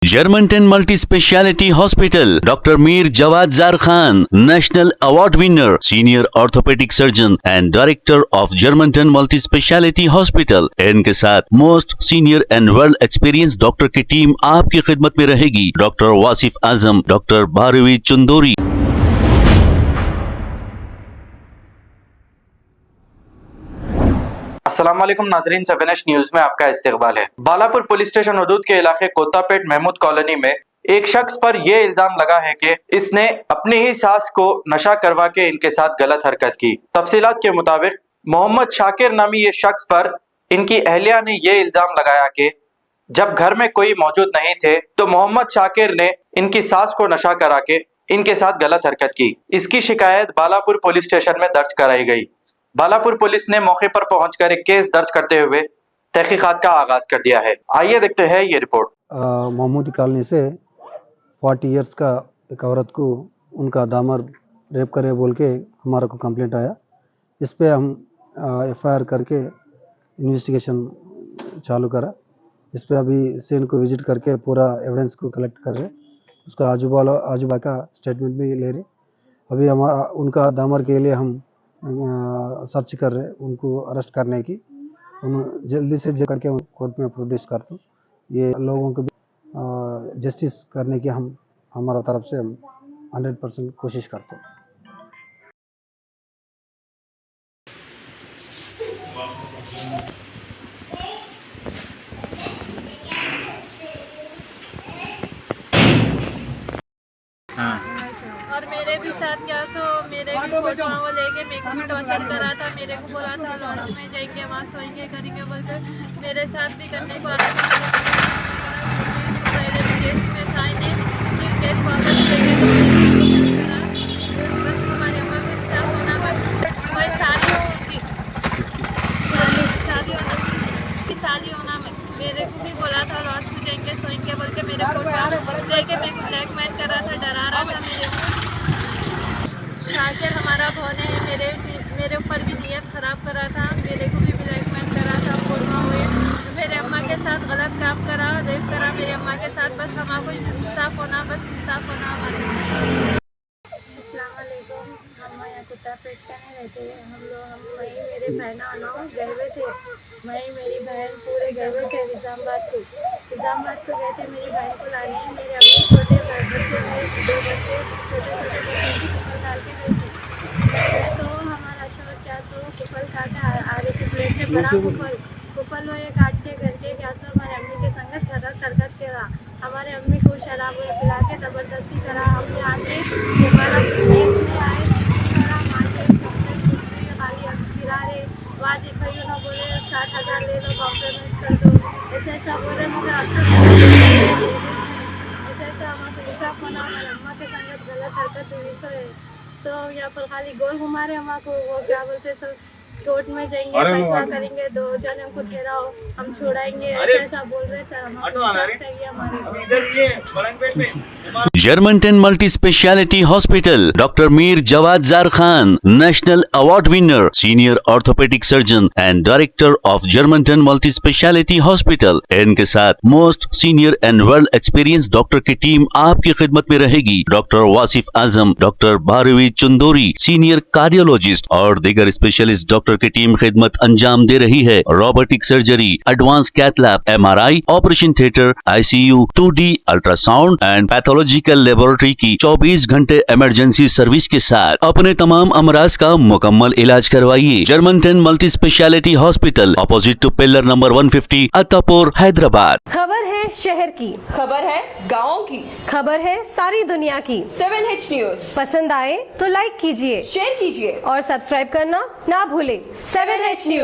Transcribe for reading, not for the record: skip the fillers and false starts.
Germantown Multi Speciality Hospital, Dr. Mir Jawad Zar Khan, National Award winner, Senior Orthopedic Surgeon and Director of Germantown Multi Speciality Hospital। इनके साथ most senior and world experience doctor की team आपकी खिदमत में रहेगी। Doctor Wasif Azam, doctor Bharvi Chandori. अस्सलाम वालेकुम नाजरीन, 7H न्यूज में आपका इस्तकबाल है। बालापुर पुलिस स्टेशन हदूद के इलाके कोतापेट महमूद कॉलोनी में एक शख्स पर यह इल्जाम लगा है कि इसने अपनी ही सास को नशा करवा के इनके साथ गलत हरकत की। तफसीलात के मुताबिक मोहम्मद शाकिर नामी ये शख्स पर इनकी अहलिया ने यह इल्जाम लगाया कि जब घर में कोई मौजूद नहीं थे तो मोहम्मद शाकिर ने इनकी सास को नशा करा के इनके साथ गलत हरकत की। इसकी शिकायत बालापुर पुलिस स्टेशन में दर्ज कराई गई। बालापुर पुलिस ने मौके पर पहुंचकर एक केस दर्ज करते हुए तहकीकात का आगाज कर दिया है। आइए देखते हैं ये रिपोर्ट। महमूदी कॉलोनी से 40 इयर्स का एक औरत को उनका दामर रेप करे बोल के हमारा को कंप्लेंट आया। इस पे हम FIR करके इन्वेस्टिगेशन चालू करा। इस पे अभी सीन को विजिट करके पूरा एविडेंस को कलेक्ट कर रहे, उसका आजूबा का स्टेटमेंट भी ले रहे। अभी हमारा उनका दामर के लिए हम सर्च कर रहे, उनको अरेस्ट करने की। जल्दी से करके कोर्ट में प्रोड्यूस कर दो। ये लोगों को भी जस्टिस करने की हमारा तरफ से हम 100% कोशिश करते हैं। और मेरे भी साथ क्या सो मेरे भी फोटो वो लेके मेरे को भी टॉर्चर करा था। मेरे को बोला था लॉन्ड्री में जाएंगे, वहाँ सोएंगे, करेंगे बोलकर मेरे साथ भी करने को आना था। पहले भी केस में था इन्हें कि केस वापस लेंगे तो बस हमारी अम्मा को इंसाफ होना। बस कोई शादी होना मेरे को भी बोला था लॉन्ड्री में जाएंगे, सोएंगे बोल के मेरे फोटो लेके मेरे को ब्लैकमेल करा था, डरा रहा था मेरे को। शाकिर हमारा भाने है, मेरे ऊपर भी नियत ख़राब करा था, मेरे को भी ब्लैकमेल करा था, फोड़ना हुए मेरे अम्मा के साथ गलत काम करा, रेप करा मेरे अम्मा के साथ। बस हमारे इंसाफ होना, बस इंसाफ होना हमारे। अस्सलाम वालेकुम। हम यहाँ कोतापेट का नहीं रहते हैं। हम वहीं मेरे बहना गए हुए थे, वहीं मेरी बहन पूरे गए हुए थे निज़ामाबाद को गए थे मेरी बहन को लाने। मेरे अम्मी छोटे बच्चे मेरे 2 बच्चे छोटे डाल के गए थे। तो हमारा शौक क्या सो कुफल खा के आ रहे थे, प्लेट से बड़ा कुफल वो ये काट के करके क्या सो हमारे अम्मी के संगत गलत हरकत करा। हमारे अम्मी को शराब पिला के ज़बरदस्ती करा। हमने आके हमारा में आए खाली वाजी खैर ना बोले 60,000 ले लो, कॉम्प्रोमाइज़ कर दो, ऐसा बोले। मुझे ऐसा हमारे हिसाब होना हमारे अम्मा के संगत गलत हरकत हुई। सो यहाँ पर खाली गोल घुमा रहे अम्मा को। वो क्या बोलते सर कोर्ट में जाएंगे, फैसला करेंगे, 2 जन हमको ठहराओ, हम छोड़ाएंगे, ऐसा बोल रहे सर। हमारे चाहिए हमारे। Germantown Multi Speciality Hospital, Dr. Mir Jawad Zar Khan, National Award winner, Senior Orthopedic Surgeon and Director of Germantown Multi Speciality Hospital। इनके साथ most senior and world experience doctor की टीम आपकी खिदमत में रहेगी। Doctor Wasif Azam, doctor Bharvi Chandori, senior cardiologist और दीगर specialist doctor की टीम खिदमत अंजाम दे रही है। Robotic surgery, advance cath lab, MRI, operation theatre, ICU, 2D ultrasound and pathological laboratory की 24 घंटे इमरजेंसी सर्विस के साथ अपने तमाम अमराज का मुकम्मल इलाज करवाइए। Germanton multi speciality hospital, opposite to pillar number 150, Attapur, Hyderabad. खबर है शहर की, खबर है गाँव की, खबर है सारी दुनिया की। 7H न्यूज पसंद आए तो लाइक कीजिए, शेयर कीजिए और सब्सक्राइब करना ना भूले। 7H news.